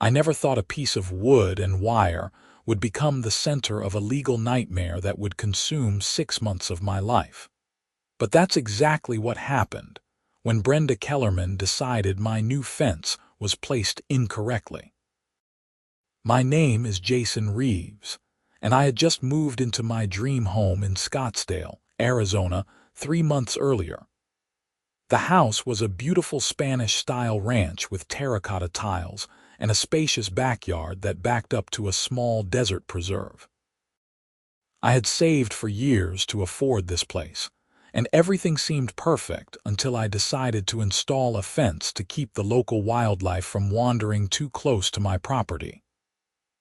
I never thought a piece of wood and wire would become the center of a legal nightmare that would consume 6 months of my life. But that's exactly what happened when Brenda Kellerman decided my new fence was placed incorrectly. My name is Jason Reeves, and I had just moved into my dream home in Scottsdale, Arizona, 3 months earlier. The house was a beautiful Spanish-style ranch with terracotta tiles and a spacious backyard that backed up to a small desert preserve. I had saved for years to afford this place, and everything seemed perfect until I decided to install a fence to keep the local wildlife from wandering too close to my property.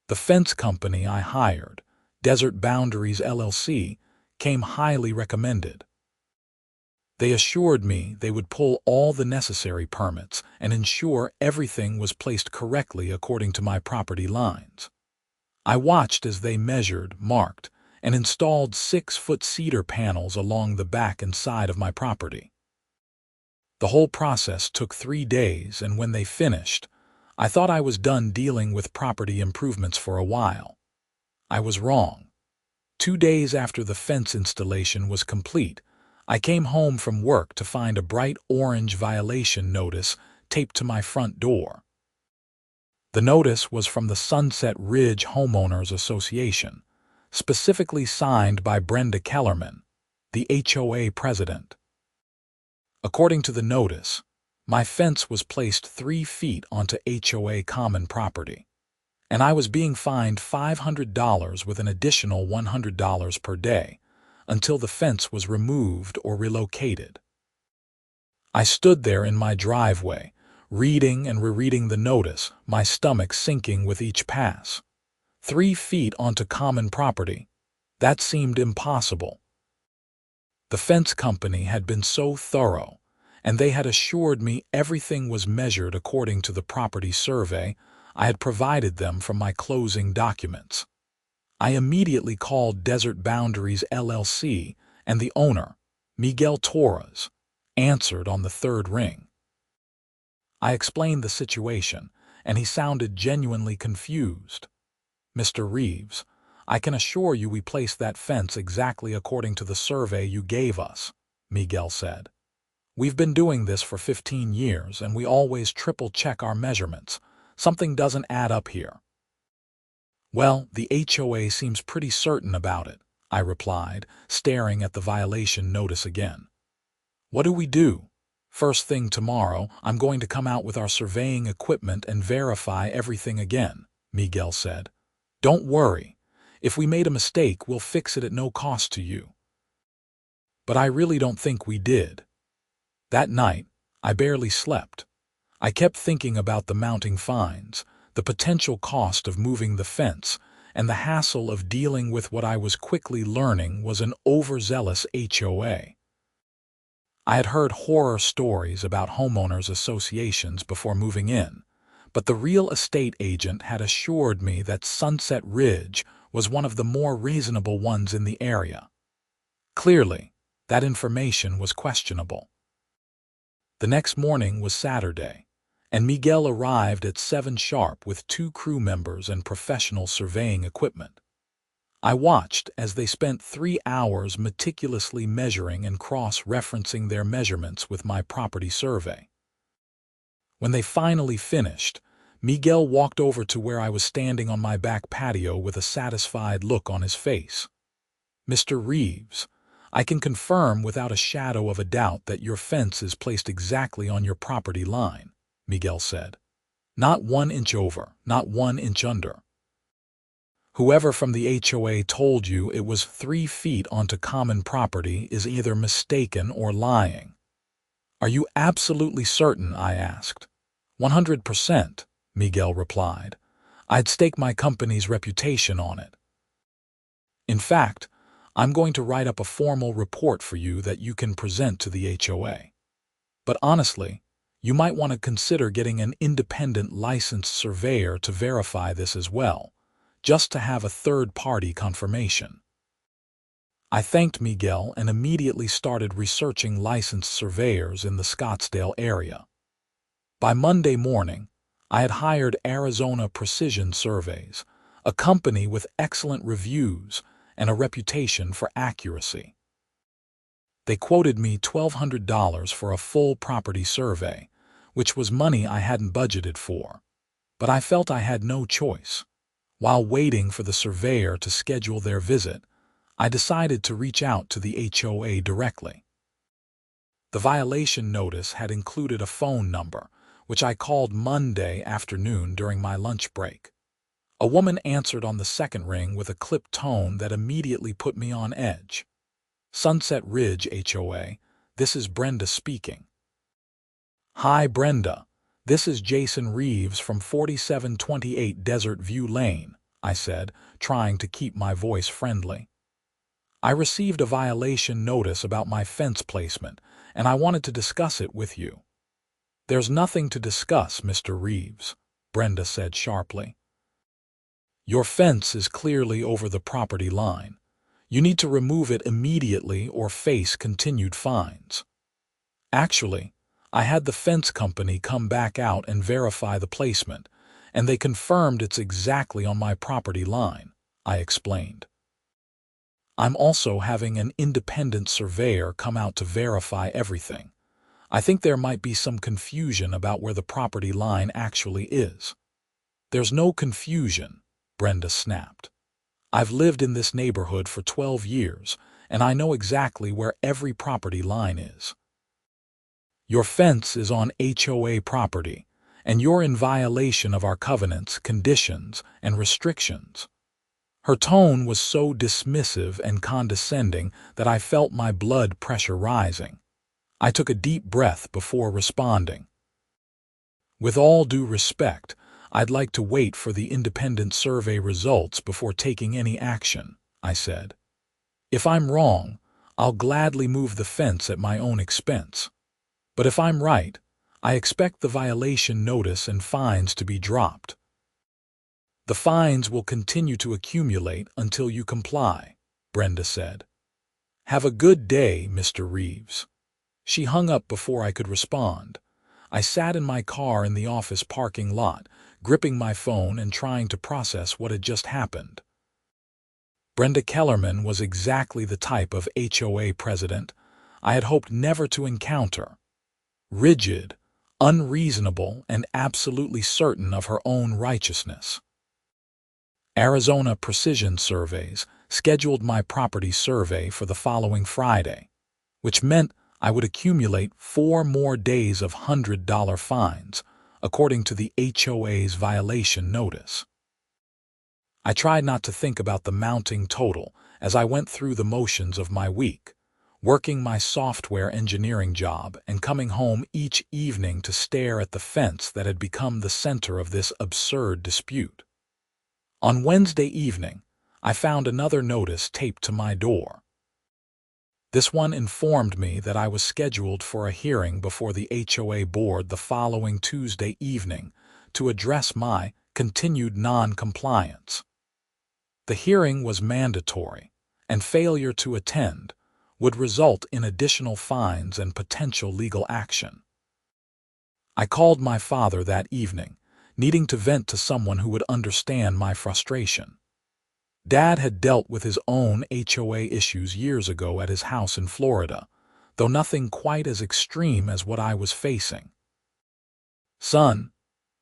The fence company I hired, Desert Boundaries LLC, came highly recommended. They assured me they would pull all the necessary permits and ensure everything was placed correctly according to my property lines. I watched as they measured, marked, and installed 6-foot cedar panels along the back and side of my property. The whole process took 3 days, and when they finished, I thought I was done dealing with property improvements for a while. I was wrong. 2 days after the fence installation was complete, I came home from work to find a bright orange violation notice taped to my front door. The notice was from the Sunset Ridge Homeowners Association, specifically signed by Brenda Kellerman, the HOA president. According to the notice, my fence was placed 3 feet onto HOA common property, and I was being fined $500 with an additional $100 per day until the fence was removed or relocated. I stood there in my driveway, reading and rereading the notice, my stomach sinking with each pass. 3 feet onto common property. That seemed impossible. The fence company had been so thorough, and they had assured me everything was measured according to the property survey I had provided them from my closing documents. I immediately called Desert Boundaries LLC, and the owner, Miguel Torres, answered on the 3rd ring. I explained the situation, and he sounded genuinely confused. "Mr. Reeves, I can assure you we placed that fence exactly according to the survey you gave us," Miguel said. "We've been doing this for 15 years, and we always triple-check our measurements. Something doesn't add up here." "Well, the HOA seems pretty certain about it," I replied, staring at the violation notice again. "What do we do? First thing tomorrow, I'm going to come out with our surveying equipment and verify everything again," Miguel said. "Don't worry. If we made a mistake, we'll fix it at no cost to you." But I really don't think we did. That night, I barely slept. I kept thinking about the mounting fines, the potential cost of moving the fence, and the hassle of dealing with what I was quickly learning was an overzealous HOA. I had heard horror stories about homeowners associations before moving in, but the real estate agent had assured me that Sunset Ridge was one of the more reasonable ones in the area. Clearly, that information was questionable. The next morning was Saturday, and Miguel arrived at 7 sharp with 2 crew members and professional surveying equipment. I watched as they spent 3 hours meticulously measuring and cross-referencing their measurements with my property survey. When they finally finished, Miguel walked over to where I was standing on my back patio with a satisfied look on his face. "Mr. Reeves, I can confirm without a shadow of a doubt that your fence is placed exactly on your property line," Miguel said. "Not 1 inch over, not 1 inch under. Whoever from the HOA told you it was 3 feet onto common property is either mistaken or lying." "Are you absolutely certain?" I asked. 100%, Miguel replied. "I'd stake my company's reputation on it. In fact, I'm going to write up a formal report for you that you can present to the HOA. But honestly, you might want to consider getting an independent licensed surveyor to verify this as well, just to have a third-party confirmation." I thanked Miguel and immediately started researching licensed surveyors in the Scottsdale area. By Monday morning, I had hired Arizona Precision Surveys, a company with excellent reviews and a reputation for accuracy. They quoted me $1,200 for a full property survey, which was money I hadn't budgeted for, but I felt I had no choice. While waiting for the surveyor to schedule their visit, I decided to reach out to the HOA directly. The violation notice had included a phone number, which I called Monday afternoon during my lunch break. A woman answered on the second ring with a clipped tone that immediately put me on edge. "Sunset Ridge HOA, this is Brenda speaking." "Hi, Brenda. This is Jason Reeves from 4728 Desert View Lane," I said, trying to keep my voice friendly. "I received a violation notice about my fence placement, and I wanted to discuss it with you." "There's nothing to discuss, Mr. Reeves," Brenda said sharply. "Your fence is clearly over the property line. You need to remove it immediately or face continued fines." "Actually, I had the fence company come back out and verify the placement, and they confirmed it's exactly on my property line," I explained. "I'm also having an independent surveyor come out to verify everything. I think there might be some confusion about where the property line actually is." "There's no confusion," Brenda snapped. "I've lived in this neighborhood for 12 years, and I know exactly where every property line is. Your fence is on HOA property, and you're in violation of our covenants, conditions, and restrictions." Her tone was so dismissive and condescending that I felt my blood pressure rising. I took a deep breath before responding. "With all due respect, I'd like to wait for the independent survey results before taking any action," I said. "If I'm wrong, I'll gladly move the fence at my own expense. But if I'm right, I expect the violation notice and fines to be dropped." "The fines will continue to accumulate until you comply," Brenda said. "Have a good day, Mr. Reeves." She hung up before I could respond. I sat in my car in the office parking lot, gripping my phone and trying to process what had just happened. Brenda Kellerman was exactly the type of HOA president I had hoped never to encounter. Rigid, unreasonable, and absolutely certain of her own righteousness. Arizona Precision Surveys scheduled my property survey for the following Friday, which meant I would accumulate 4 more days of $100 fines, according to the HOA's violation notice. I tried not to think about the mounting total as I went through the motions of my week, working my software engineering job and coming home each evening to stare at the fence that had become the center of this absurd dispute. On Wednesday evening, I found another notice taped to my door. This one informed me that I was scheduled for a hearing before the HOA board the following Tuesday evening to address my continued non-compliance. The hearing was mandatory, and failure to attend would result in additional fines and potential legal action. I called my father that evening, needing to vent to someone who would understand my frustration. Dad had dealt with his own HOA issues years ago at his house in Florida, though nothing quite as extreme as what I was facing. "Son,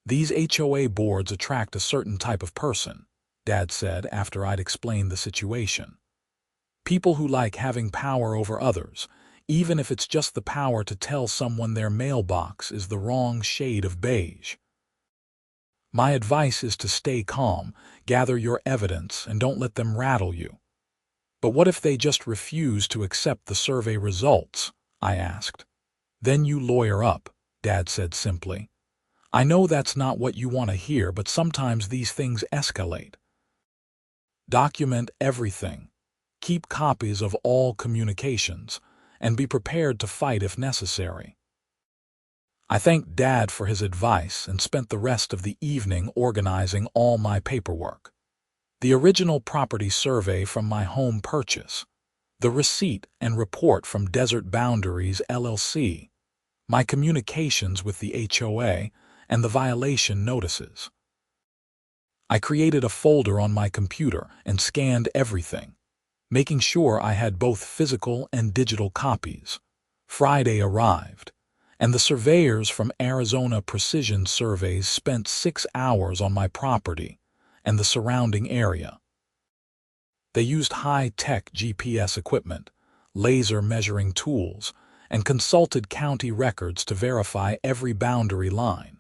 these HOA boards attract a certain type of person," Dad said after I'd explained the situation. "People who like having power over others, even if it's just the power to tell someone their mailbox is the wrong shade of beige. My advice is to stay calm, gather your evidence, and don't let them rattle you." "But what if they just refuse to accept the survey results?" I asked. "Then you lawyer up," Dad said simply. "I know that's not what you want to hear, but sometimes these things escalate. Document everything. Keep copies of all communications, and be prepared to fight if necessary." I thanked Dad for his advice and spent the rest of the evening organizing all my paperwork. The original property survey from my home purchase, the receipt and report from Desert Boundaries LLC, my communications with the HOA, and the violation notices. I created a folder on my computer and scanned everything, making sure I had both physical and digital copies. Friday arrived, and the surveyors from Arizona Precision Surveys spent 6 hours on my property and the surrounding area. They used high-tech GPS equipment, laser measuring tools, and consulted county records to verify every boundary line.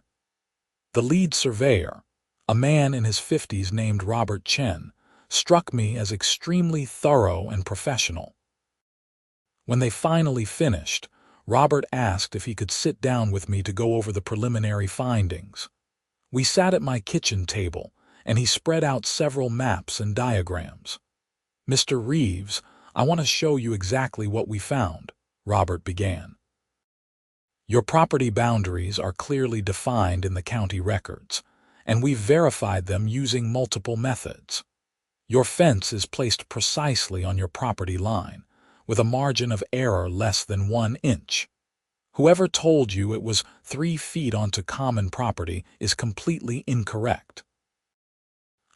The lead surveyor, a man in his 50s named Robert Chen, struck me as extremely thorough and professional. When they finally finished, Robert asked if he could sit down with me to go over the preliminary findings. We sat at my kitchen table, and he spread out several maps and diagrams. "Mr. Reeves, I want to show you exactly what we found," Robert began. "Your property boundaries are clearly defined in the county records, and we've verified them using multiple methods. Your fence is placed precisely on your property line, with a margin of error less than 1 inch. Whoever told you it was 3 feet onto common property is completely incorrect."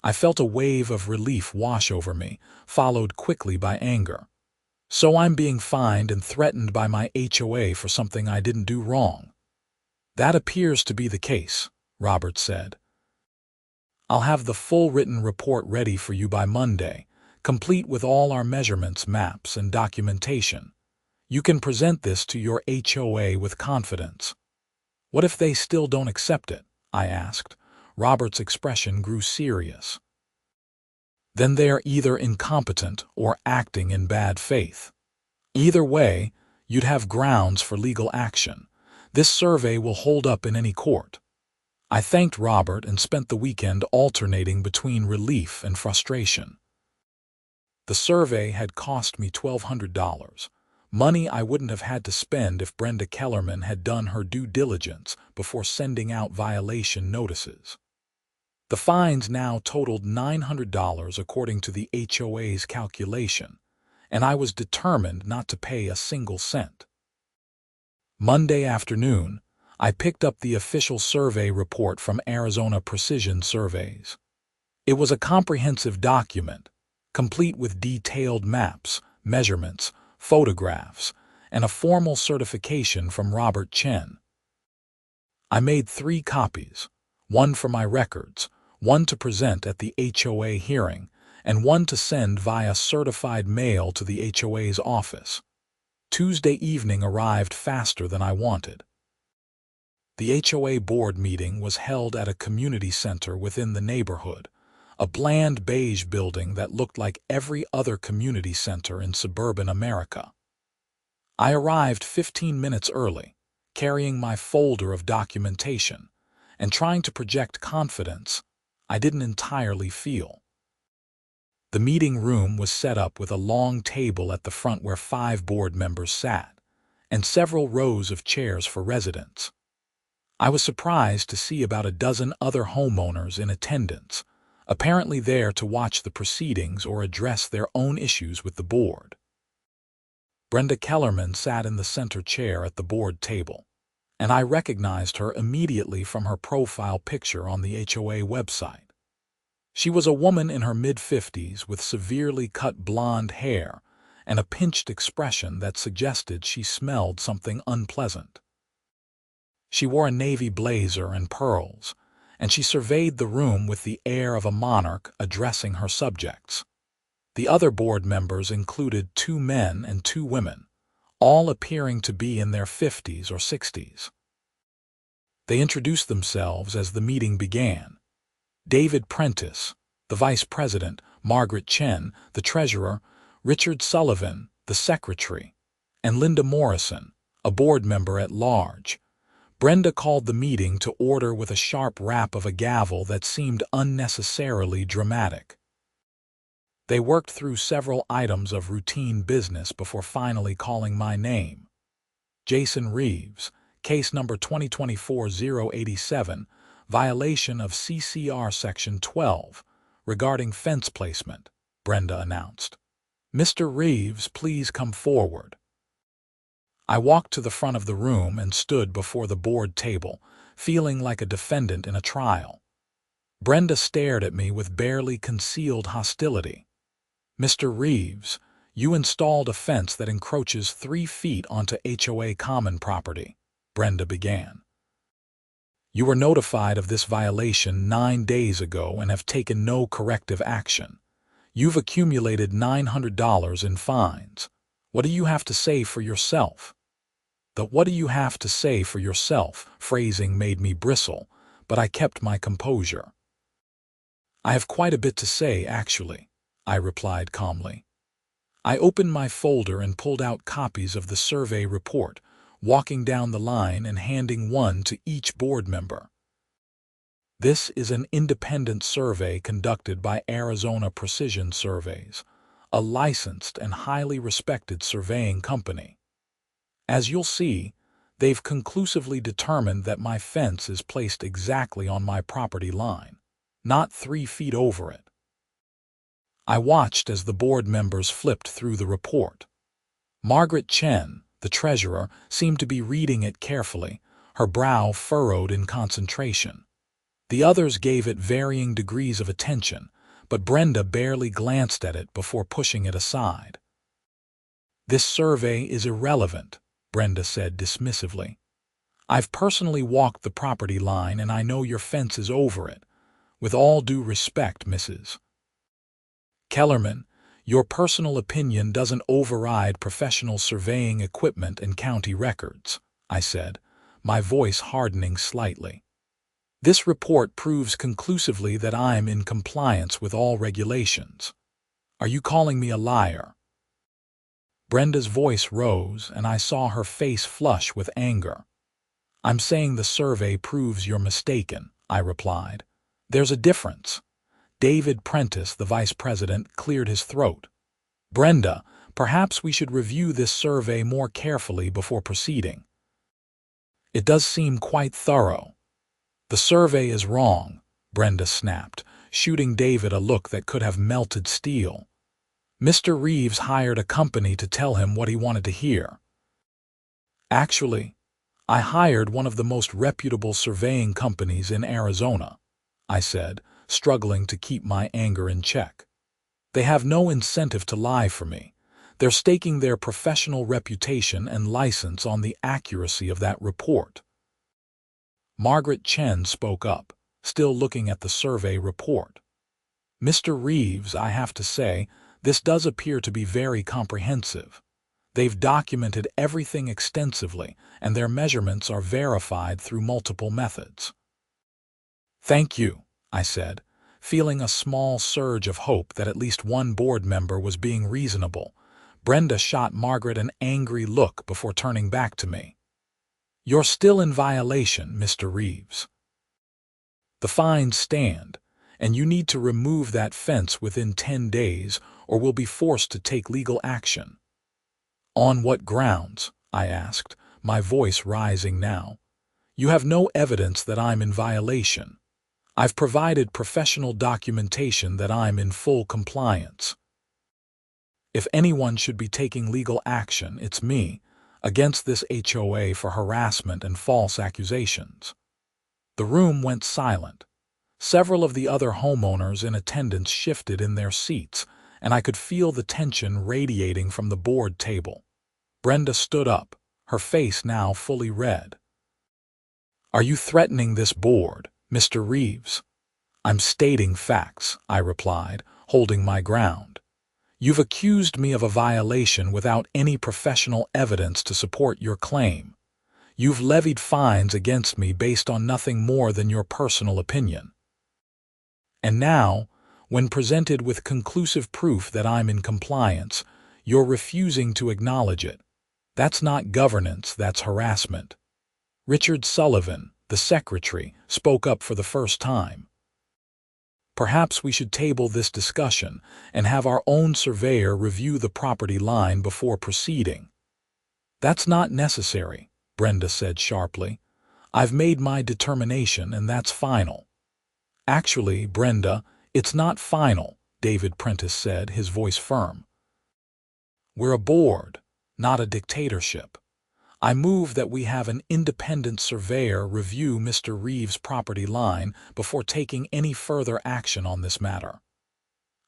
I felt a wave of relief wash over me, followed quickly by anger. So I'm being fined and threatened by my HOA for something I didn't do wrong. "That appears to be the case," Robert said. "I'll have the full written report ready for you by Monday, complete with all our measurements, maps, and documentation. You can present this to your HOA with confidence." "What if they still don't accept it?" I asked. Robert's expression grew serious. "Then they are either incompetent or acting in bad faith. Either way, you'd have grounds for legal action. This survey will hold up in any court." I thanked Robert and spent the weekend alternating between relief and frustration. The survey had cost me $1,200, money I wouldn't have had to spend if Brenda Kellerman had done her due diligence before sending out violation notices. The fines now totaled $900 according to the HOA's calculation, and I was determined not to pay a single cent. Monday afternoon, I picked up the official survey report from Arizona Precision Surveys. It was a comprehensive document, complete with detailed maps, measurements, photographs, and a formal certification from Robert Chen. I made 3 copies, one for my records, one to present at the HOA hearing, and one to send via certified mail to the HOA's office. Tuesday evening arrived faster than I wanted. The HOA board meeting was held at a community center within the neighborhood, a bland beige building that looked like every other community center in suburban America. I arrived 15 minutes early, carrying my folder of documentation, and trying to project confidence I didn't entirely feel. The meeting room was set up with a long table at the front where 5 board members sat, and several rows of chairs for residents. I was surprised to see about a dozen other homeowners in attendance, apparently there to watch the proceedings or address their own issues with the board. Brenda Kellerman sat in the center chair at the board table, and I recognized her immediately from her profile picture on the HOA website. She was a woman in her mid-50s with severely cut blonde hair and a pinched expression that suggested she smelled something unpleasant. She wore a navy blazer and pearls, and she surveyed the room with the air of a monarch addressing her subjects. The other board members included 2 men and 2 women, all appearing to be in their 50s or 60s. They introduced themselves as the meeting began. David Prentice, the vice president, Margaret Chen, the treasurer, Richard Sullivan, the secretary, and Linda Morrison, a board member at large. Brenda called the meeting to order with a sharp rap of a gavel that seemed unnecessarily dramatic. They worked through several items of routine business before finally calling my name. Jason Reeves, case number 2024-087, violation of CCR Section 12, regarding fence placement, Brenda announced. "Mr. Reeves, please come forward." I walked to the front of the room and stood before the board table, feeling like a defendant in a trial. Brenda stared at me with barely concealed hostility. "Mr. Reeves, you installed a fence that encroaches 3 feet onto HOA common property," Brenda began. "You were notified of this violation 9 days ago and have taken no corrective action. You've accumulated $900 in fines. What do you have to say for yourself?" The "what do you have to say for yourself" phrasing made me bristle, but I kept my composure. "I have quite a bit to say, actually," I replied calmly. I opened my folder and pulled out copies of the survey report, walking down the line and handing one to each board member. "This is an independent survey conducted by Arizona Precision Surveys, a licensed and highly respected surveying company. As you'll see, they've conclusively determined that my fence is placed exactly on my property line, not 3 feet over it." I watched as the board members flipped through the report. Margaret Chen, the treasurer, seemed to be reading it carefully, her brow furrowed in concentration. The others gave it varying degrees of attention, but Brenda barely glanced at it before pushing it aside. "This survey is irrelevant," Brenda said dismissively. "I've personally walked the property line and I know your fence is over it. With all due respect, Mrs. Kellerman, your personal opinion doesn't override professional surveying equipment and county records," I said, my voice hardening slightly. "This report proves conclusively that I'm in compliance with all regulations. Are you calling me a liar?" Brenda's voice rose, and I saw her face flush with anger. "I'm saying the survey proves you're mistaken," I replied. "There's a difference." David Prentice, the vice president, cleared his throat. "Brenda, perhaps we should review this survey more carefully before proceeding. It does seem quite thorough." "The survey is wrong," Brenda snapped, shooting David a look that could have melted steel. "Mr. Reeves hired a company to tell him what he wanted to hear." "Actually, I hired one of the most reputable surveying companies in Arizona," I said, struggling to keep my anger in check. "They have no incentive to lie for me. They're staking their professional reputation and license on the accuracy of that report." Margaret Chen spoke up, still looking at the survey report. "Mr. Reeves, I have to say, this does appear to be very comprehensive. They've documented everything extensively, and their measurements are verified through multiple methods." "Thank you," I said, feeling a small surge of hope that at least one board member was being reasonable. Brenda shot Margaret an angry look before turning back to me. "You're still in violation, Mr. Reeves. The fines stand, and you need to remove that fence within 10 days or will be forced to take legal action." "On what grounds?" I asked, my voice rising now. "You have no evidence that I'm in violation. I've provided professional documentation that I'm in full compliance. If anyone should be taking legal action, it's me, against this HOA for harassment and false accusations." The room went silent. Several of the other homeowners in attendance shifted in their seats, and I could feel the tension radiating from the board table. Brenda stood up, her face now fully red. "Are you threatening this board, Mr. Reeves?" "I'm stating facts," I replied, holding my ground. "You've accused me of a violation without any professional evidence to support your claim. You've levied fines against me based on nothing more than your personal opinion. And now, when presented with conclusive proof that I'm in compliance, you're refusing to acknowledge it. That's not governance, that's harassment." Richard Sullivan, the secretary, spoke up for the first time. "Perhaps we should table this discussion and have our own surveyor review the property line before proceeding." "That's not necessary," Brenda said sharply. "I've made my determination and that's final." "Actually, Brenda, it's not final," David Prentice said, his voice firm. "We're a board, not a dictatorship. I move that we have an independent surveyor review Mr. Reeves' property line before taking any further action on this matter."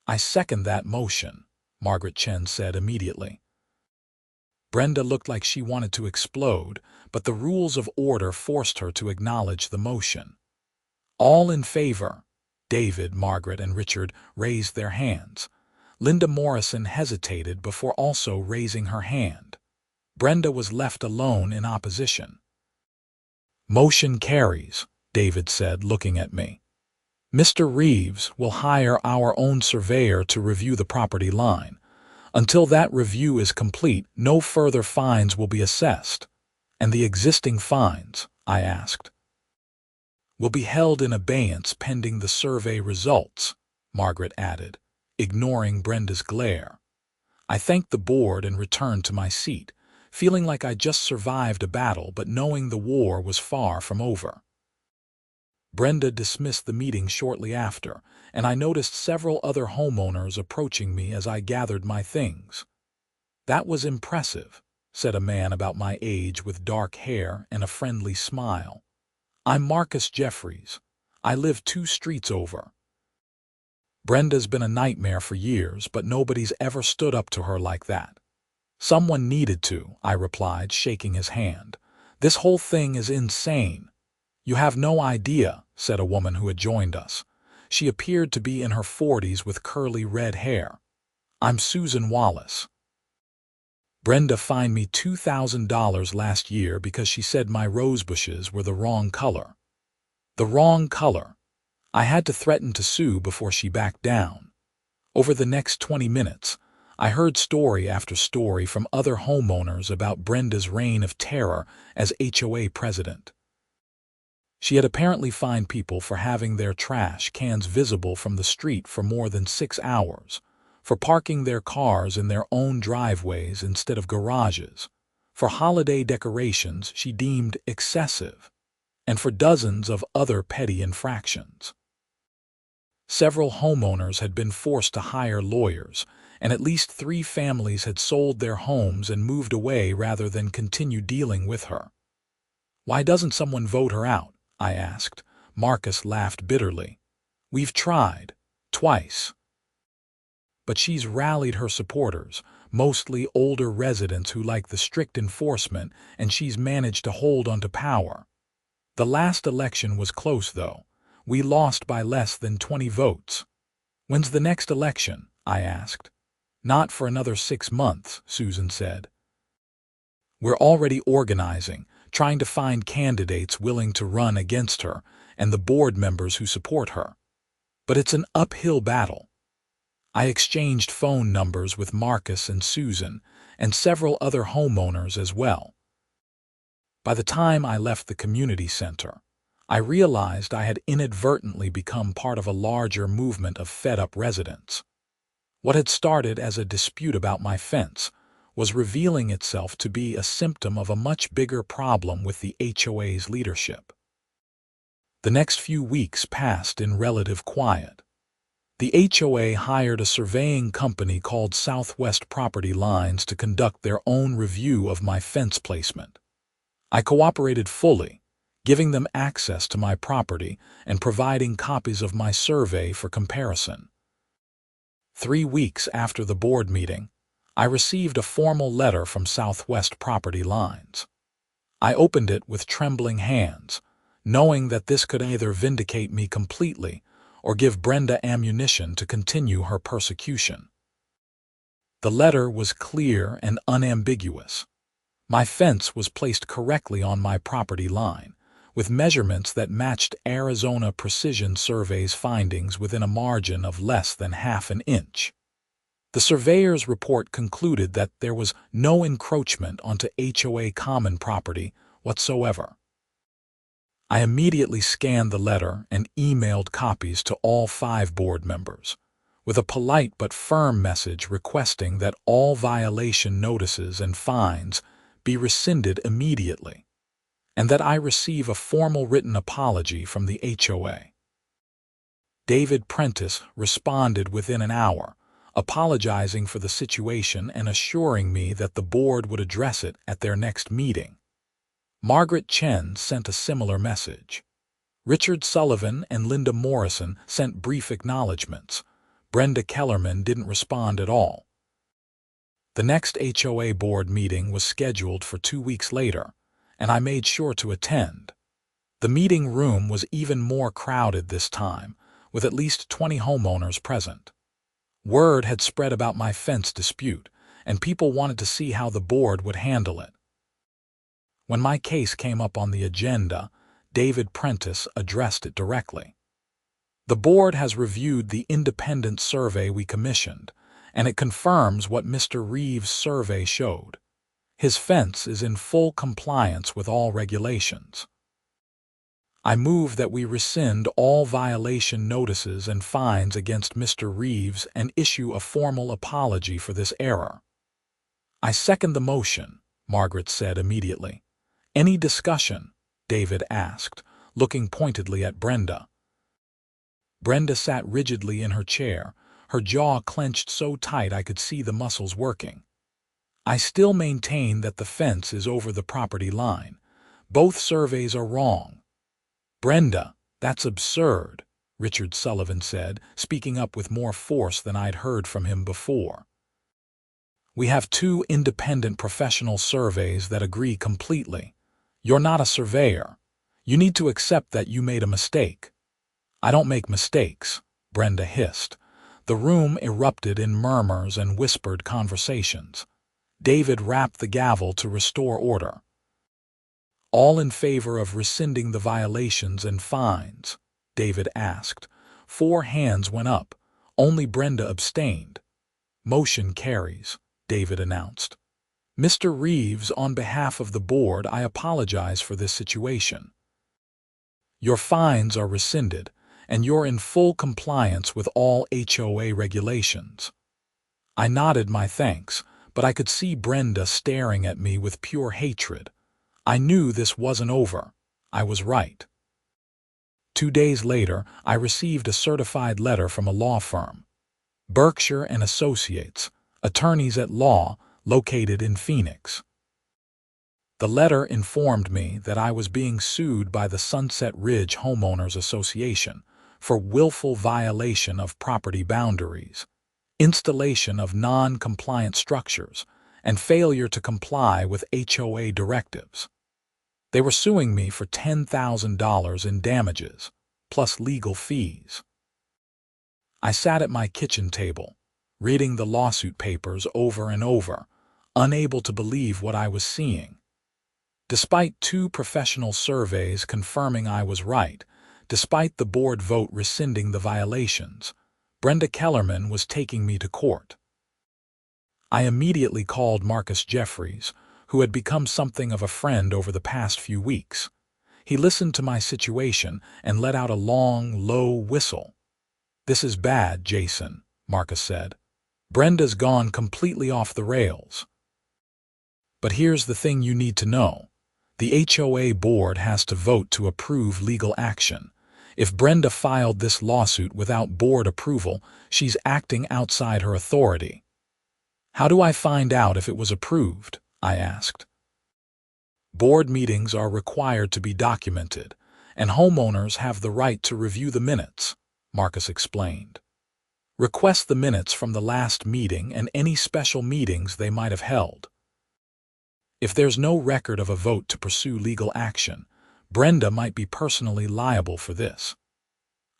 "I second that motion," Margaret Chen said immediately. Brenda looked like she wanted to explode, but the rules of order forced her to acknowledge the motion. "All in favor?" David, Margaret, and Richard raised their hands. Linda Morrison hesitated before also raising her hand. Brenda was left alone in opposition. "Motion carries," David said, looking at me. "Mr. Reeves will hire our own surveyor to review the property line. Until that review is complete, no further fines will be assessed." "And the existing fines?" I asked. "Will be held in abeyance pending the survey results," Margaret added, ignoring Brenda's glare. I thanked the board and returned to my seat, feeling like I just survived a battle but knowing the war was far from over. Brenda dismissed the meeting shortly after, and I noticed several other homeowners approaching me as I gathered my things. "That was impressive," said a man about my age with dark hair and a friendly smile. "I'm Marcus Jeffries. I live 2 streets over." "Brenda's been a nightmare for years, but nobody's ever stood up to her like that." "Someone needed to," I replied, shaking his hand. "This whole thing is insane." "You have no idea," said a woman who had joined us. She appeared to be in her 40s with curly red hair. "I'm Susan Wallace. Brenda fined me $2,000 last year because she said my rose bushes were the wrong color." "The wrong color." I had to threaten to sue before she backed down. Over the next 20 minutes, I heard story after story from other homeowners about Brenda's reign of terror as HOA president. She had apparently fined people for having their trash cans visible from the street for more than 6 hours, for parking their cars in their own driveways instead of garages, for holiday decorations she deemed excessive, and for dozens of other petty infractions. Several homeowners had been forced to hire lawyers, and at least 3 families had sold their homes and moved away rather than continue dealing with her. "Why doesn't someone vote her out?" I asked. Marcus laughed bitterly. "We've tried, twice. But she's rallied her supporters, mostly older residents who like the strict enforcement, and she's managed to hold onto power. The last election was close, though. We lost by less than 20 votes. "When's the next election?" I asked. "Not for another 6 months, Susan said. "We're already organizing, trying to find candidates willing to run against her and the board members who support her. But it's an uphill battle." I exchanged phone numbers with Marcus and Susan and several other homeowners as well. By the time I left the community center, I realized I had inadvertently become part of a larger movement of fed-up residents. What had started as a dispute about my fence was revealing itself to be a symptom of a much bigger problem with the HOA's leadership. The next few weeks passed in relative quiet. The HOA hired a surveying company called Southwest Property Lines to conduct their own review of my fence placement. I cooperated fully, giving them access to my property and providing copies of my survey for comparison. 3 weeks after the board meeting, I received a formal letter from Southwest Property Lines. I opened it with trembling hands, knowing that this could either vindicate me completely or give Brenda ammunition to continue her persecution. The letter was clear and unambiguous. My fence was placed correctly on my property line, with measurements that matched Arizona Precision Survey's findings within a margin of less than ½ an inch. The surveyor's report concluded that there was no encroachment onto HOA common property whatsoever. I immediately scanned the letter and emailed copies to all 5 board members, with a polite but firm message requesting that all violation notices and fines be rescinded immediately, and that I receive a formal written apology from the HOA. David Prentice responded within an hour, apologizing for the situation and assuring me that the board would address it at their next meeting. Margaret Chen sent a similar message. Richard Sullivan and Linda Morrison sent brief acknowledgments. Brenda Kellerman didn't respond at all. The next HOA board meeting was scheduled for 2 weeks later, and I made sure to attend. The meeting room was even more crowded this time, with at least 20 homeowners present. Word had spread about my fence dispute, and people wanted to see how the board would handle it. When my case came up on the agenda, David Prentice addressed it directly. The board has reviewed the independent survey we commissioned, and it confirms what Mr. Reeves' survey showed. His fence is in full compliance with all regulations. I move that we rescind all violation notices and fines against Mr. Reeves and issue a formal apology for this error. I second the motion, Margaret said immediately. Any discussion? David asked, looking pointedly at Brenda. Brenda sat rigidly in her chair, her jaw clenched so tight I could see the muscles working. I still maintain that the fence is over the property line. Both surveys are wrong. Brenda, that's absurd, Richard Sullivan said, speaking up with more force than I'd heard from him before. We have 2 independent professional surveys that agree completely. You're not a surveyor. You need to accept that you made a mistake. I don't make mistakes, Brenda hissed. The room erupted in murmurs and whispered conversations. David rapped the gavel to restore order. All in favor of rescinding the violations and fines? David asked. 4 hands went up. Only Brenda abstained. Motion carries, David announced. Mr. Reeves, on behalf of the board, I apologize for this situation. Your fines are rescinded, and you're in full compliance with all HOA regulations. I nodded my thanks, but I could see Brenda staring at me with pure hatred. I knew this wasn't over. I was right. 2 days later, I received a certified letter from a law firm, Berkshire & Associates, attorneys at law, located in Phoenix. The letter informed me that I was being sued by the Sunset Ridge Homeowners Association for willful violation of property boundaries, installation of non-compliant structures, and failure to comply with HOA directives. They were suing me for $10,000 in damages, plus legal fees. I sat at my kitchen table, reading the lawsuit papers over and over, unable to believe what I was seeing. Despite 2 professional surveys confirming I was right, despite the board vote rescinding the violations, Brenda Kellerman was taking me to court. I immediately called Marcus Jeffries, who had become something of a friend over the past few weeks. He listened to my situation and let out a long, low whistle. "This is bad, Jason," Marcus said. "Brenda's gone completely off the rails. But here's the thing you need to know. The HOA board has to vote to approve legal action. If Brenda filed this lawsuit without board approval, she's acting outside her authority." "How do I find out if it was approved?" I asked. "Board meetings are required to be documented, and homeowners have the right to review the minutes," Marcus explained. "Request the minutes from the last meeting and any special meetings they might have held. If there's no record of a vote to pursue legal action, Brenda might be personally liable for this."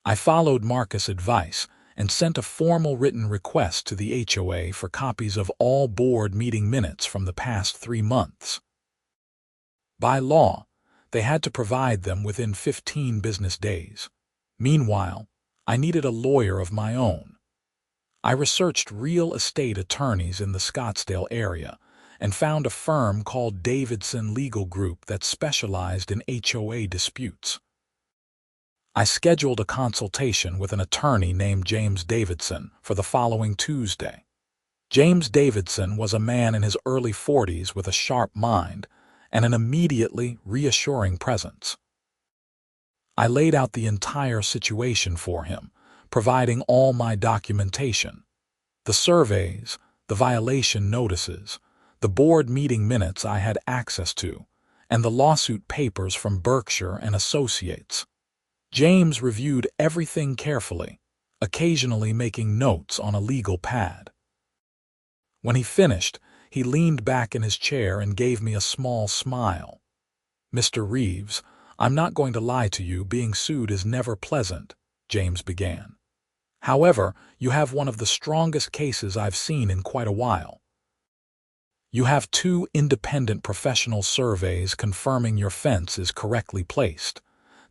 I followed Marcus' advice and sent a formal written request to the HOA for copies of all board meeting minutes from the past 3 months. By law, they had to provide them within 15 business days. Meanwhile, I needed a lawyer of my own. I researched real estate attorneys in the Scottsdale area and found a firm called Davidson Legal Group that specialized in HOA disputes. I scheduled a consultation with an attorney named James Davidson for the following Tuesday. James Davidson was a man in his early 40s with a sharp mind and an immediately reassuring presence. I laid out the entire situation for him, providing all my documentation: the surveys, the violation notices, the board meeting minutes I had access to, and the lawsuit papers from Berkshire and Associates. James reviewed everything carefully, occasionally making notes on a legal pad. When he finished, he leaned back in his chair and gave me a small smile. "Mr. Reeves, I'm not going to lie to you, being sued is never pleasant," James began. "However, you have one of the strongest cases I've seen in quite a while. You have 2 independent professional surveys confirming your fence is correctly placed.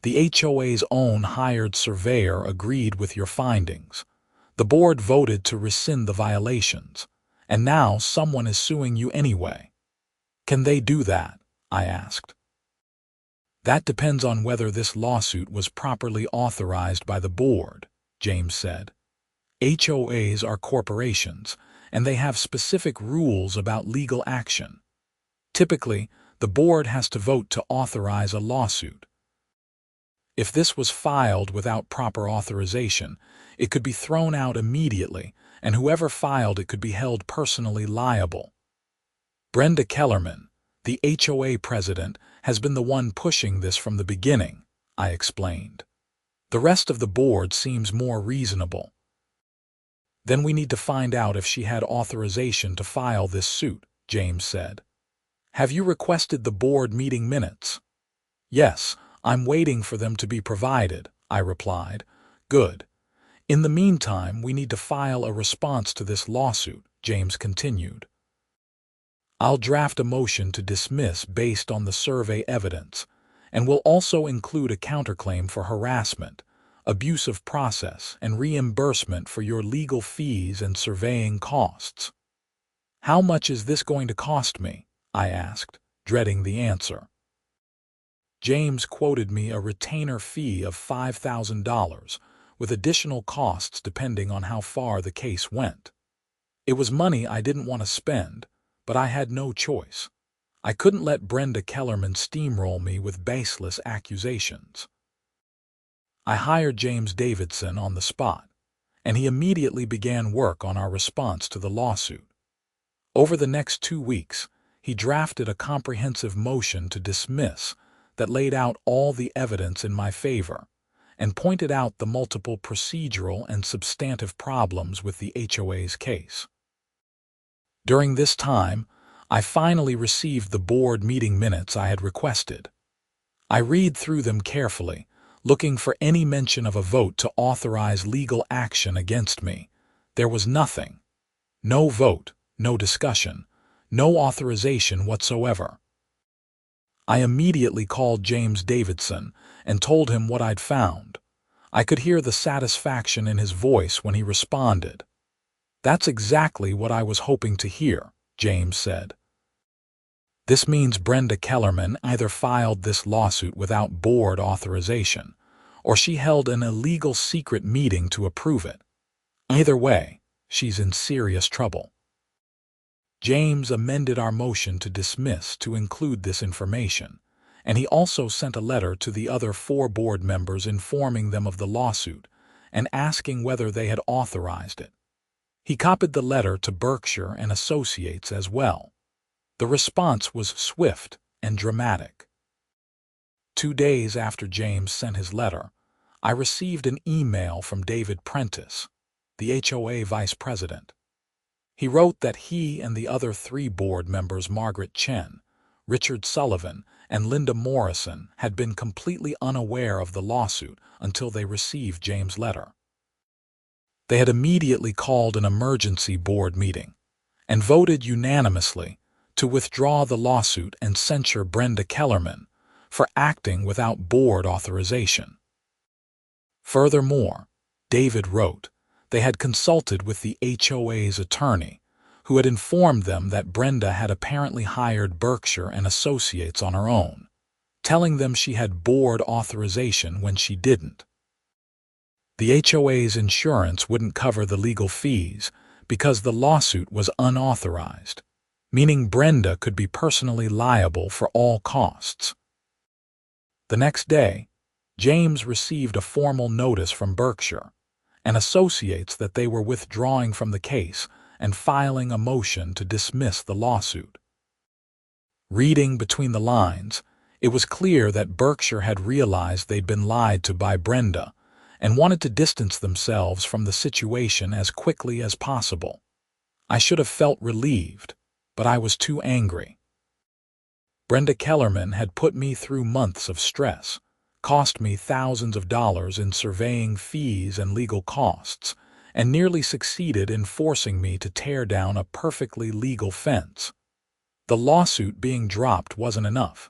The HOA's own hired surveyor agreed with your findings. The board voted to rescind the violations, and now someone is suing you anyway. Can they do that?" I asked. "That depends on whether this lawsuit was properly authorized by the board," James said. "HOAs are corporations, and they have specific rules about legal action. Typically, the board has to vote to authorize a lawsuit. If this was filed without proper authorization, it could be thrown out immediately, and whoever filed it could be held personally liable. Brenda Kellerman, the HOA president, has been the one pushing this from the beginning," I explained. "The rest of the board seems more reasonable." "Then we need to find out if she had authorization to file this suit," James said. "Have you requested the board meeting minutes?" "Yes, I'm waiting for them to be provided," I replied. "Good. In the meantime, we need to file a response to this lawsuit," James continued. "I'll draft a motion to dismiss based on the survey evidence, and will also include a counterclaim for harassment, abuse of process, and reimbursement for your legal fees and surveying costs." "How much is this going to cost me?" I asked, dreading the answer. James quoted me a retainer fee of $5,000, with additional costs depending on how far the case went. It was money I didn't want to spend, but I had no choice. I couldn't let Brenda Kellerman steamroll me with baseless accusations. I hired James Davidson on the spot, and he immediately began work on our response to the lawsuit. Over the next 2 weeks, he drafted a comprehensive motion to dismiss that laid out all the evidence in my favor and pointed out the multiple procedural and substantive problems with the HOA's case. During this time, I finally received the board meeting minutes I had requested. I read through them carefully, looking for any mention of a vote to authorize legal action against me. There was nothing. No vote, no discussion, no authorization whatsoever. I immediately called James Davidson and told him what I'd found. I could hear the satisfaction in his voice when he responded. "That's exactly what I was hoping to hear," James said. "This means Brenda Kellerman either filed this lawsuit without board authorization, or she held an illegal secret meeting to approve it. Either way, she's in serious trouble." James amended our motion to dismiss to include this information, and he also sent a letter to the other 4 board members informing them of the lawsuit and asking whether they had authorized it. He copied the letter to Berkshire and Associates as well. The response was swift and dramatic. 2 days after James sent his letter, I received an email from David Prentice, the HOA vice president. He wrote that he and the other 3 board members, Margaret Chen, Richard Sullivan, and Linda Morrison, had been completely unaware of the lawsuit until they received James' letter. They had immediately called an emergency board meeting and voted unanimously to withdraw the lawsuit and censure Brenda Kellerman for acting without board authorization. Furthermore, David wrote, they had consulted with the HOA's attorney, who had informed them that Brenda had apparently hired Berkshire and Associates on her own, telling them she had board authorization when she didn't. The HOA's insurance wouldn't cover the legal fees because the lawsuit was unauthorized, meaning Brenda could be personally liable for all costs. The next day, James received a formal notice from Berkshire and Associates that they were withdrawing from the case and filing a motion to dismiss the lawsuit. Reading between the lines, It was clear that Berkshire had realized they'd been lied to by Brenda and wanted to distance themselves from the situation as quickly as possible. I should have felt relieved, but I was too angry. Brenda Kellerman had put me through months of stress, cost me thousands of dollars in surveying fees and legal costs, and nearly succeeded in forcing me to tear down a perfectly legal fence. The lawsuit being dropped wasn't enough.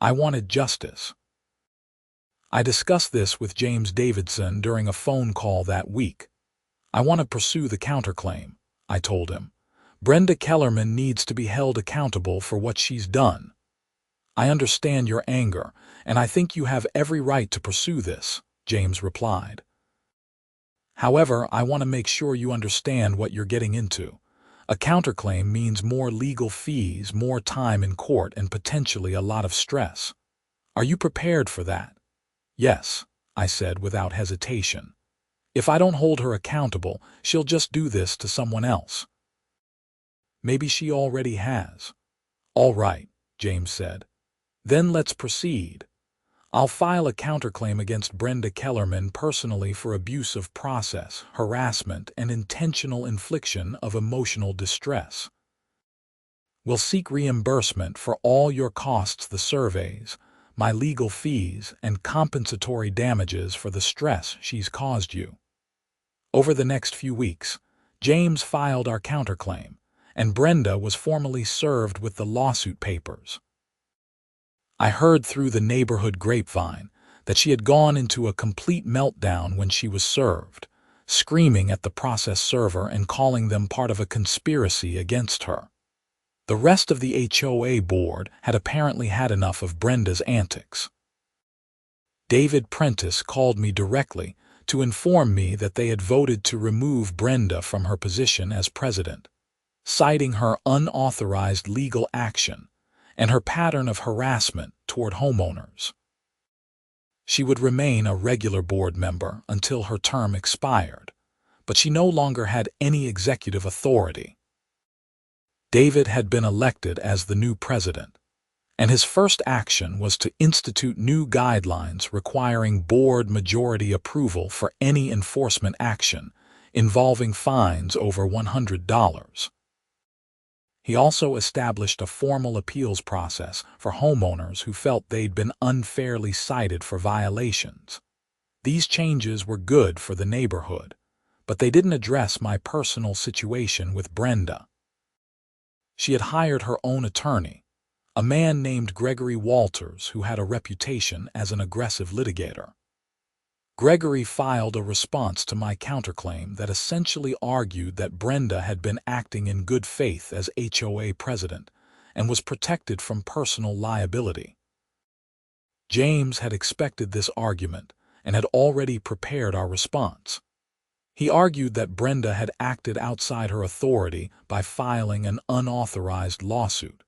I wanted justice. I discussed this with James Davidson during a phone call that week. I want to pursue the counterclaim, I told him. Brenda Kellerman needs to be held accountable for what she's done. I understand your anger, and I think you have every right to pursue this, James replied. However, I want to make sure you understand what you're getting into. A counterclaim means more legal fees, more time in court, and potentially a lot of stress. Are you prepared for that? Yes, I said without hesitation. If I don't hold her accountable, she'll just do this to someone else. Maybe she already has. All right, James said. Then let's proceed. I'll file a counterclaim against Brenda Kellerman personally for abuse of process, harassment, and intentional infliction of emotional distress. We'll seek reimbursement for all your costs, the surveys, my legal fees, and compensatory damages for the stress she's caused you. Over the next few weeks, James filed our counterclaim, and Brenda was formally served with the lawsuit papers. I heard through the neighborhood grapevine that she had gone into a complete meltdown when she was served, screaming at the process server and calling them part of a conspiracy against her. The rest of the HOA board had apparently had enough of Brenda's antics. David Prentice called me directly to inform me that they had voted to remove Brenda from her position as president, citing her unauthorized legal action and her pattern of harassment toward homeowners. She would remain a regular board member until her term expired, but she no longer had any executive authority. David had been elected as the new president, and his first action was to institute new guidelines requiring board majority approval for any enforcement action involving fines over $100. He also established a formal appeals process for homeowners who felt they'd been unfairly cited for violations. These changes were good for the neighborhood, but they didn't address my personal situation with Brenda. She had hired her own attorney, a man named Gregory Walters, who had a reputation as an aggressive litigator. Gregory filed a response to my counterclaim that essentially argued that Brenda had been acting in good faith as HOA president and was protected from personal liability. James had expected this argument and had already prepared our response. He argued that Brenda had acted outside her authority by filing an unauthorized lawsuit,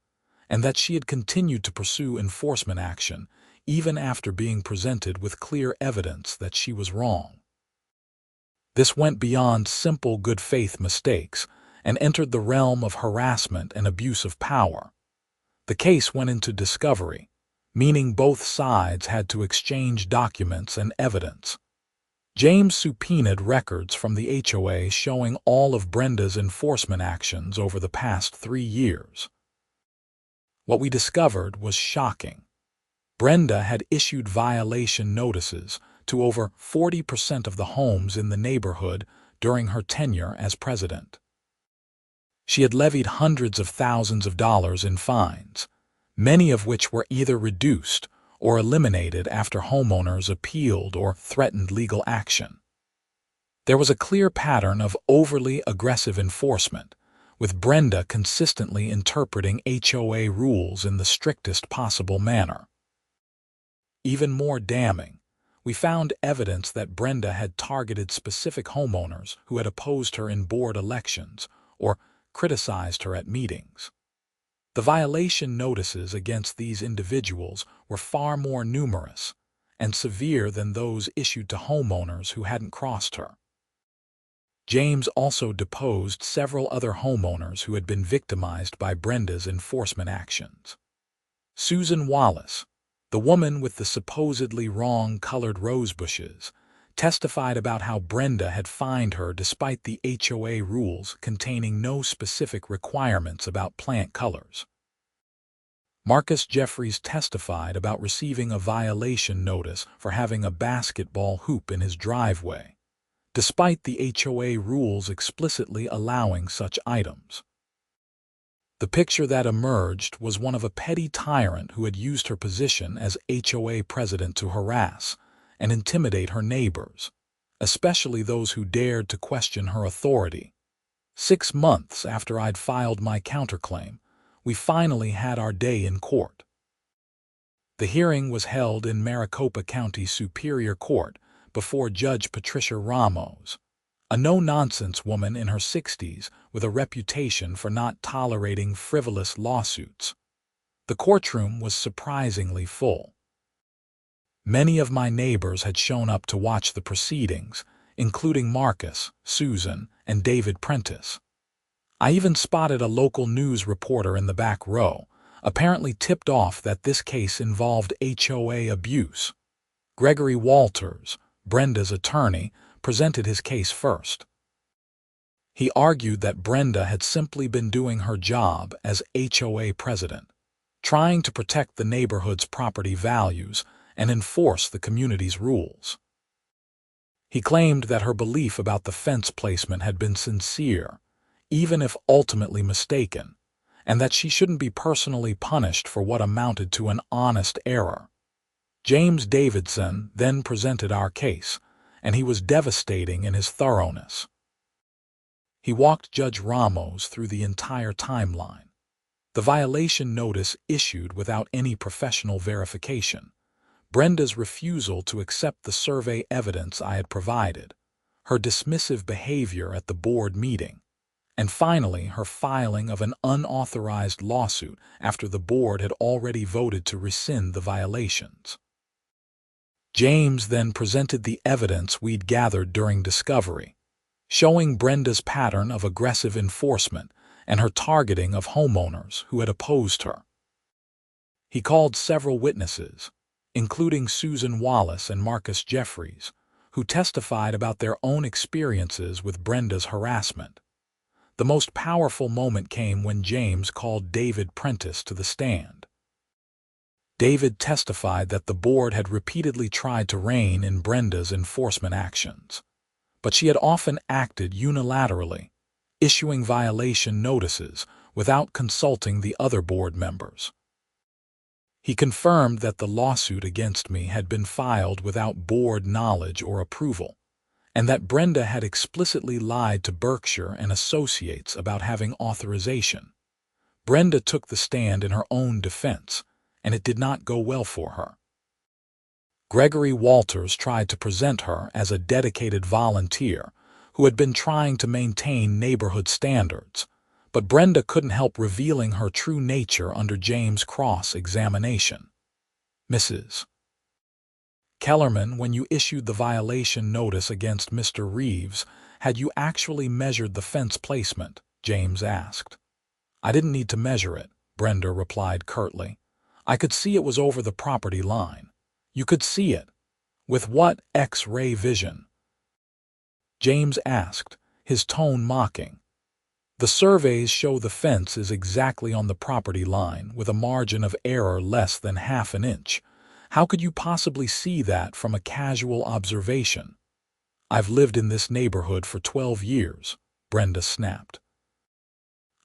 and that she had continued to pursue enforcement action even after being presented with clear evidence that she was wrong. This went beyond simple good faith mistakes and entered the realm of harassment and abuse of power. The case went into discovery, meaning both sides had to exchange documents and evidence. James subpoenaed records from the HOA showing all of Brenda's enforcement actions over the past 3 years. What we discovered was shocking. Brenda had issued violation notices to over 40% of the homes in the neighborhood during her tenure as president. She had levied hundreds of thousands of dollars in fines, many of which were either reduced or eliminated after homeowners appealed or threatened legal action. There was a clear pattern of overly aggressive enforcement, with Brenda consistently interpreting HOA rules in the strictest possible manner. Even more damning, we found evidence that Brenda had targeted specific homeowners who had opposed her in board elections or criticized her at meetings. The violation notices against these individuals were far more numerous and severe than those issued to homeowners who hadn't crossed her. James also deposed several other homeowners who had been victimized by Brenda's enforcement actions. Susan Wallace, The woman with the supposedly wrong-colored rose bushes testified about how Brenda had fined her despite the HOA rules containing no specific requirements about plant colors. Marcus Jeffries testified about receiving a violation notice for having a basketball hoop in his driveway, despite the HOA rules explicitly allowing such items. The picture that emerged was one of a petty tyrant who had used her position as HOA president to harass and intimidate her neighbors, especially those who dared to question her authority. 6 months after I'd filed my counterclaim, we finally had our day in court. The hearing was held in Maricopa County Superior Court before Judge Patricia Ramos, a no-nonsense woman in her 60s with a reputation for not tolerating frivolous lawsuits. The courtroom was surprisingly full. Many of my neighbors had shown up to watch the proceedings, including Marcus, Susan, and David Prentice. I even spotted a local news reporter in the back row, apparently tipped off that this case involved HOA abuse. Gregory Walters, Brenda's attorney, presented his case first. He argued that Brenda had simply been doing her job as HOA president, trying to protect the neighborhood's property values and enforce the community's rules. He claimed that her belief about the fence placement had been sincere, even if ultimately mistaken, and that she shouldn't be personally punished for what amounted to an honest error. James Davidson then presented our case, and he was devastating in his thoroughness. He walked Judge Ramos through the entire timeline. The violation notice issued without any professional verification, Brenda's refusal to accept the survey evidence I had provided, her dismissive behavior at the board meeting, and finally her filing of an unauthorized lawsuit after the board had already voted to rescind the violations. James then presented the evidence we'd gathered during discovery, showing Brenda's pattern of aggressive enforcement and her targeting of homeowners who had opposed her. He called several witnesses, including Susan Wallace and Marcus Jeffries, who testified about their own experiences with Brenda's harassment. The most powerful moment came when James called David Prentice to the stand. David testified that the board had repeatedly tried to rein in Brenda's enforcement actions, but she had often acted unilaterally, issuing violation notices without consulting the other board members. He confirmed that the lawsuit against me had been filed without board knowledge or approval, and that Brenda had explicitly lied to Berkshire and Associates about having authorization. Brenda took the stand in her own defense, and it did not go well for her. Gregory Walters tried to present her as a dedicated volunteer who had been trying to maintain neighborhood standards, but Brenda couldn't help revealing her true nature under James' cross-examination. Mrs. Kellerman, when you issued the violation notice against Mr. Reeves, had you actually measured the fence placement? James asked. I didn't need to measure it, Brenda replied curtly. I could see it was over the property line. You could see it. With what X-ray vision? James asked, his tone mocking. The surveys show the fence is exactly on the property line with a margin of error less than half an inch. How could you possibly see that from a casual observation? I've lived in this neighborhood for 12 years, Brenda snapped.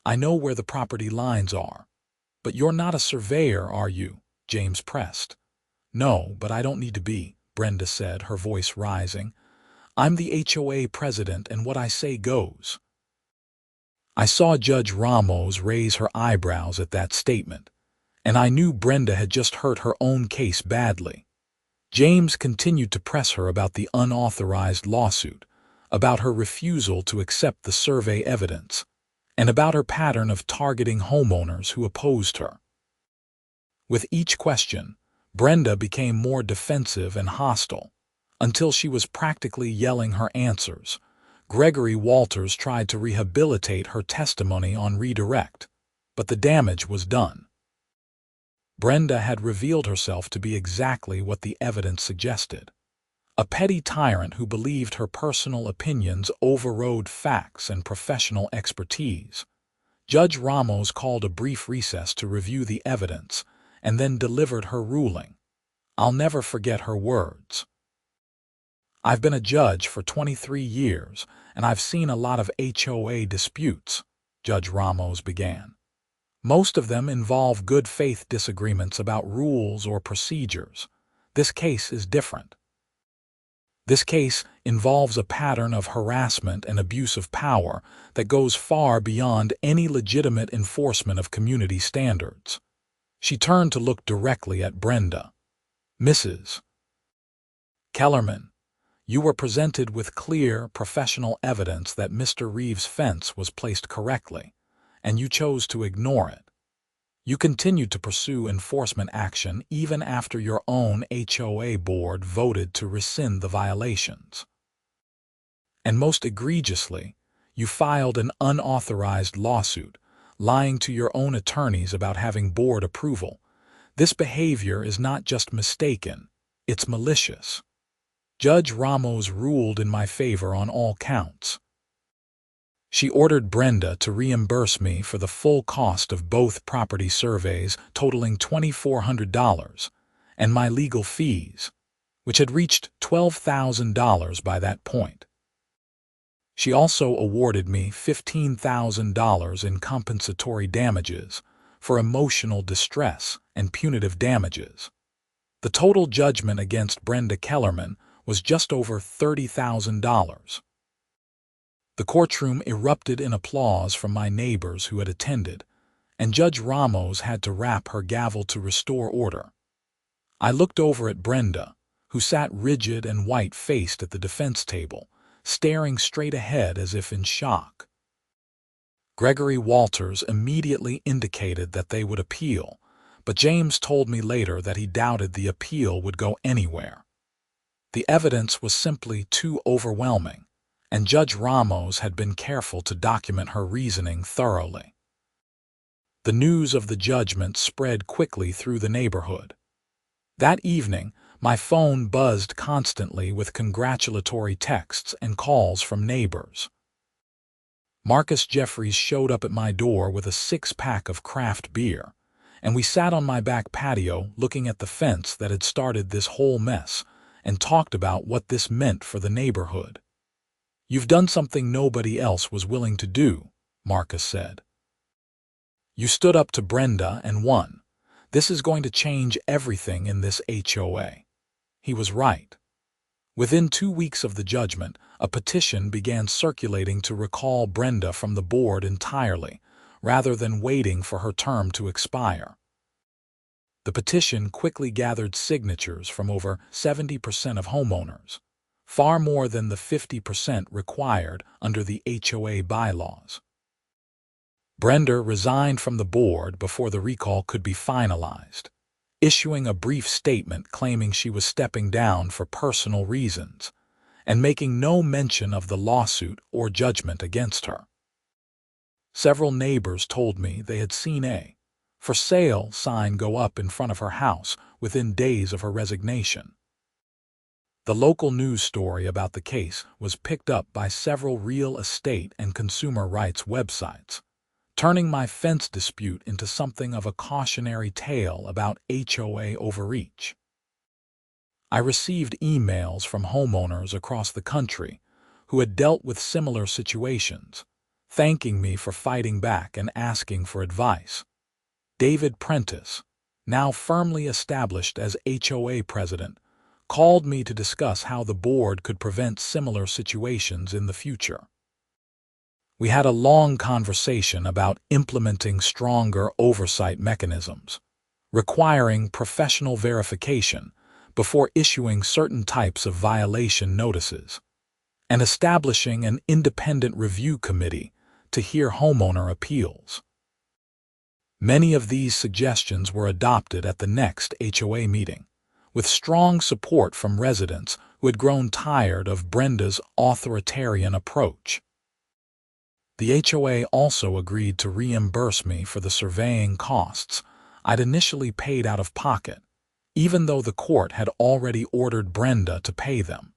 I know where the property lines are. But you're not a surveyor, are you? James pressed. No, but I don't need to be, Brenda said, her voice rising. I'm the HOA president, and what I say goes. I saw Judge Ramos raise her eyebrows at that statement, and I knew Brenda had just hurt her own case badly. James continued to press her about the unauthorized lawsuit, about her refusal to accept the survey evidence, and about her pattern of targeting homeowners who opposed her. With each question, Brenda became more defensive and hostile, until she was practically yelling her answers. Gregory Walters tried to rehabilitate her testimony on redirect, but the damage was done. Brenda had revealed herself to be exactly what the evidence suggested. A petty tyrant who believed her personal opinions overrode facts and professional expertise. Judge Ramos called a brief recess to review the evidence and then delivered her ruling. I'll never forget her words. "I've been a judge for 23 years, and I've seen a lot of HOA disputes," Judge Ramos began. "Most of them involve good faith disagreements about rules or procedures. This case is different. This case involves a pattern of harassment and abuse of power that goes far beyond any legitimate enforcement of community standards." She turned to look directly at Brenda. "Mrs. Kellerman, you were presented with clear, professional evidence that Mr. Reeves' fence was placed correctly, and you chose to ignore it. You continued to pursue enforcement action even after your own HOA board voted to rescind the violations. And most egregiously, you filed an unauthorized lawsuit, lying to your own attorneys about having board approval. This behavior is not just mistaken, it's malicious." Judge Ramos ruled in my favor on all counts. She ordered Brenda to reimburse me for the full cost of both property surveys totaling $2,400 and my legal fees, which had reached $12,000 by that point. She also awarded me $15,000 in compensatory damages for emotional distress and punitive damages. The total judgment against Brenda Kellerman was just over $30,000. The courtroom erupted in applause from my neighbors who had attended, and Judge Ramos had to rap her gavel to restore order. I looked over at Brenda, who sat rigid and white-faced at the defense table, staring straight ahead as if in shock. Gregory Walters immediately indicated that they would appeal, but James told me later that he doubted the appeal would go anywhere. The evidence was simply too overwhelming, and Judge Ramos had been careful to document her reasoning thoroughly. The news of the judgment spread quickly through the neighborhood. That evening, my phone buzzed constantly with congratulatory texts and calls from neighbors. Marcus Jeffries showed up at my door with a 6-pack of craft beer, and we sat on my back patio looking at the fence that had started this whole mess and talked about what this meant for the neighborhood. "You've done something nobody else was willing to do," Marcus said. "You stood up to Brenda and won. This is going to change everything in this HOA." He was right. Within 2 weeks of the judgment, a petition began circulating to recall Brenda from the board entirely, rather than waiting for her term to expire. The petition quickly gathered signatures from over 70% of homeowners, far more than the 50% required under the HOA bylaws. Brenda resigned from the board before the recall could be finalized, issuing a brief statement claiming she was stepping down for personal reasons, and making no mention of the lawsuit or judgment against her. Several neighbors told me they had seen a "for sale" sign go up in front of her house within days of her resignation. The local news story about the case was picked up by several real estate and consumer rights websites, turning my fence dispute into something of a cautionary tale about HOA overreach. I received emails from homeowners across the country who had dealt with similar situations, thanking me for fighting back and asking for advice. David Prentice, now firmly established as HOA president, called me to discuss how the board could prevent similar situations in the future. We had a long conversation about implementing stronger oversight mechanisms, requiring professional verification before issuing certain types of violation notices, and establishing an independent review committee to hear homeowner appeals. Many of these suggestions were adopted at the next HOA meeting, with strong support from residents who had grown tired of Brenda's authoritarian approach. The HOA also agreed to reimburse me for the surveying costs I'd initially paid out of pocket, even though the court had already ordered Brenda to pay them.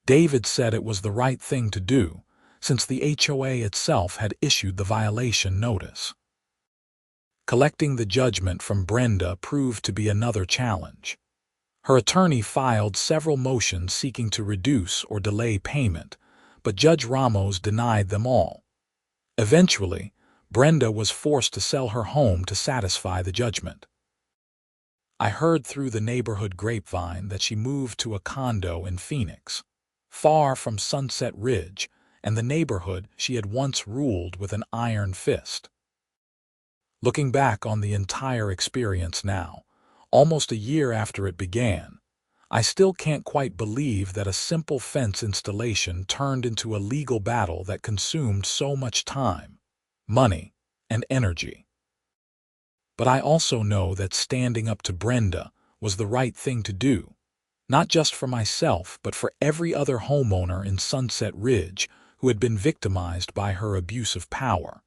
David said it was the right thing to do, since the HOA itself had issued the violation notice. Collecting the judgment from Brenda proved to be another challenge. Her attorney filed several motions seeking to reduce or delay payment, but Judge Ramos denied them all. Eventually, Brenda was forced to sell her home to satisfy the judgment. I heard through the neighborhood grapevine that she moved to a condo in Phoenix, far from Sunset Ridge and the neighborhood she had once ruled with an iron fist. Looking back on the entire experience now, almost a year after it began, I still can't quite believe that a simple fence installation turned into a legal battle that consumed so much time, money, and energy. But I also know that standing up to Brenda was the right thing to do, not just for myself but for every other homeowner in Sunset Ridge who had been victimized by her abuse of power.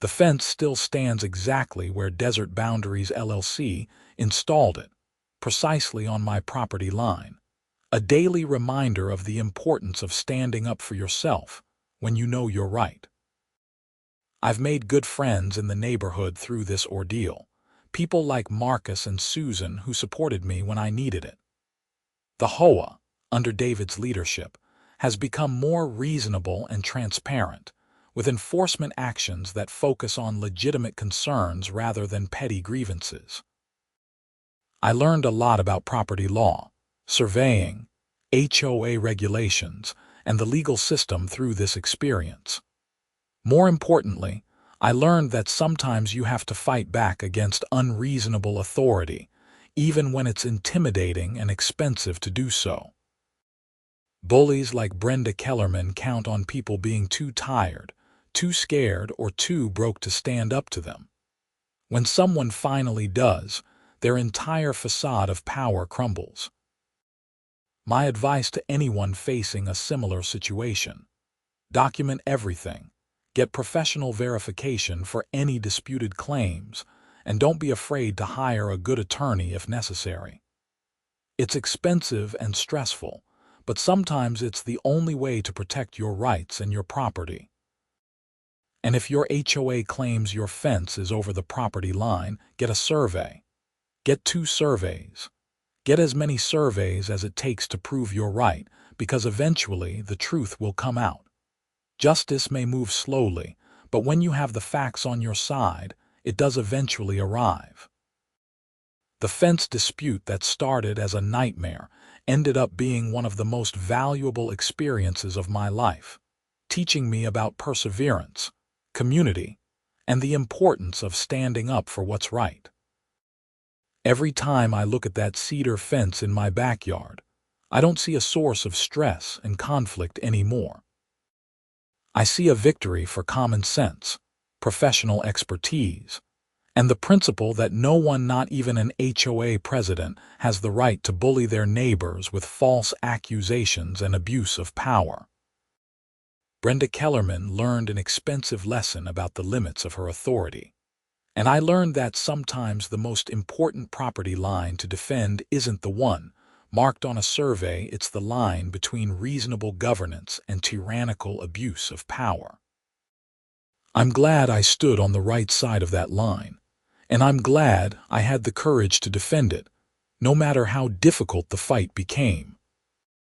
The fence still stands exactly where Desert Boundaries LLC installed it, precisely on my property line, a daily reminder of the importance of standing up for yourself when you know you're right. I've made good friends in the neighborhood through this ordeal, people like Marcus and Susan who supported me when I needed it. The HOA, under David's leadership, has become more reasonable and transparent, with enforcement actions that focus on legitimate concerns rather than petty grievances. I learned a lot about property law, surveying, HOA regulations, and the legal system through this experience. More importantly, I learned that sometimes you have to fight back against unreasonable authority, even when it's intimidating and expensive to do so. Bullies like Brenda Kellerman count on people being too tired, too scared, or too broke to stand up to them. When someone finally does, their entire facade of power crumbles. My advice to anyone facing a similar situation: document everything, get professional verification for any disputed claims, and don't be afraid to hire a good attorney if necessary. It's expensive and stressful, but sometimes it's the only way to protect your rights and your property. And if your HOA claims your fence is over the property line, get a survey. Get 2 surveys. Get as many surveys as it takes to prove you're right, because eventually the truth will come out. Justice may move slowly, but when you have the facts on your side, it does eventually arrive. The fence dispute that started as a nightmare ended up being one of the most valuable experiences of my life, teaching me about perseverance, community, and the importance of standing up for what's right. Every time I look at that cedar fence in my backyard, I don't see a source of stress and conflict anymore. I see a victory for common sense, professional expertise, and the principle that no one, not even an HOA president, has the right to bully their neighbors with false accusations and abuse of power. Brenda Kellerman learned an expensive lesson about the limits of her authority. And I learned that sometimes the most important property line to defend isn't the one marked on a survey, it's the line between reasonable governance and tyrannical abuse of power. I'm glad I stood on the right side of that line, and I'm glad I had the courage to defend it, no matter how difficult the fight became.